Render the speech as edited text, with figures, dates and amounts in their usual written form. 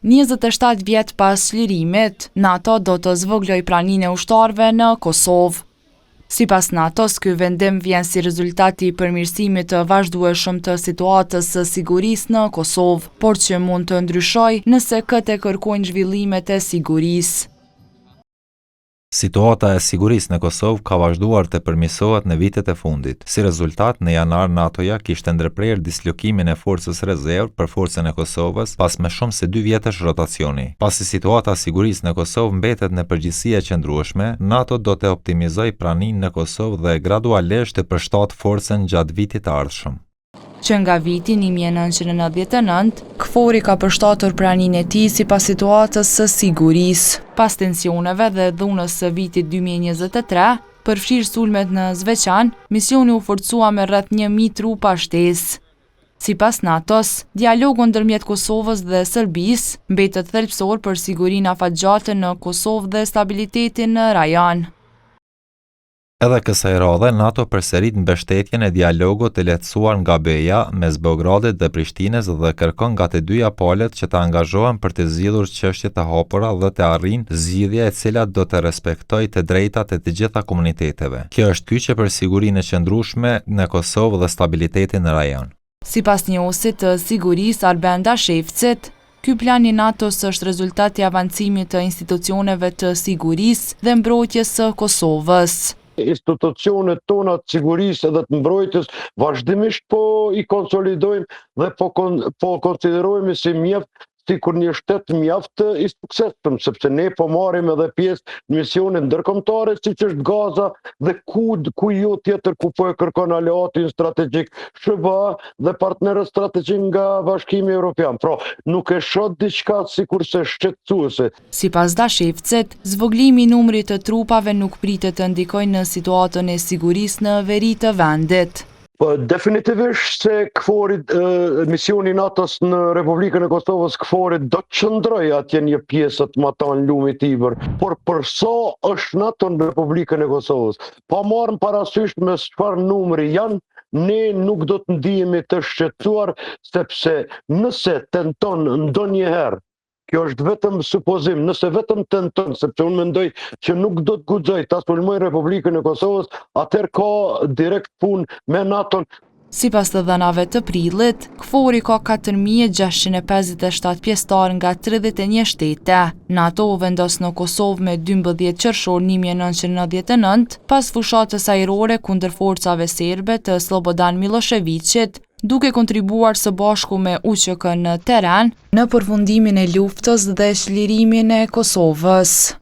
27 vjet pas çlirimit, NATO do të zvogëlojë praninë e ushtarëve në Kosovë. Sipas NATO-s, ky vendim vjen si rezultat i përmirësimit të vazhdueshëm të situatës së sigurisë në Kosovë, por që mund të ndryshojë nëse këtë kërkojnë zhvillimet e sigurisë. Situata e sigurisë në Kosovë ka vazhduar të përmirësohet në vitet e fundit. Si rezultat, në janar NATO-ja kishte ndërprerë dislokimin e forcës rezervë për forcën e Kosovës pas më shumë se 2 vjetësh rotacioni. Pasi situata e sigurisë në Kosovë mbetet në përgjithësi e qëndrueshme, NATO do të optimizojë praninë në Kosovë dhe gradualisht të përshtatë forcën gjatë vitit të ardhshëm. Që nga viti 1999, KFOR-i ka përshtatur praninë e tij sipas situatës së sigurisë. Pas tensioneve dhe dhunës së vitit 2023, përfshirë sulmet në Zveçan, misioni u forcua me rreth 1000 trupa shtesë. Sipas NATO-s, dialogu ndërmjet Kosovës dhe Serbisë mbetet thelbësor për sigurinë afatgjate në Kosovë dhe stabilitetin në rajon. Edhe kësaj radhe, NATO përsërit mbështetjen e dialogut të lehtësuar nga BE-ja mes Beogradit dhe Prishtinës dhe kërkon nga të dyja palët që të angazhohen për të zgjidhur çështjet të hapura dhe të arrijnë zgjidhje e cila do të respektojë të drejtat e të gjitha komuniteteve. Kjo është kyçe për sigurinë e qëndrueshme në Kosovë dhe stabilitetin në rajon. Sipas njëosit të sigurisë Arbenda Shefcit, ky plan i NATO-s është rezultat i avancimit të institucioneve të sigurisë dhe mbrojtjes së Kosovës. Institucionet tona të sigurisë dhe të mbrojtjes vazhdimisht po i konsolidojmë dhe po konsiderojmë si mjaft sikur një shtet mjaft i suksesshëm, sepse ne po marrim edhe pjesë në misione ndërkombëtare siç është Gaza dhe ku jo tjetër ku po e kërkon aleatin strategjik SBA dhe partnerët strategjik nga Bashkimi Evropian. Pra, nuk e shoh diçka sikurse shqetësuese. Sipas Dashevcit, zvogëlimi i numrit të trupave nuk pritet të ndikojë në situatën e sigurisë në veri të vendit. Definitivisht se KFOR-i, misioni NATO-s në Republikën e Kosovës, KFOR-i do të qëndrojë atje një pjesë të matan lumit Tiber, por për sa është NATO në Republikën e Kosovës, pa marrë parasysh me çfarë numri janë, ne nuk do të ndihemi të shqetësuar, sepse nëse tenton ndonjëherë, kjo është vetëm supozim, nëse vetëm tenton, sepse unë mendoj që nuk do të guxoj ta sulmoj Republikën e Kosovës, atëherë ka direkt punë me NATO-n. Sipas të dhënave të prillit, KFOR-i ka 4657 pjesëtar nga 31 shtete. NATO u vendos në Kosovë me 12 qershor 1999 pas fushatës ajrore kundër forcave serbe të Slobodan Miloševićit, duke kontribuar së bashku me UÇK në teren në përfundimin e luftës dhe çlirimin e Kosovës.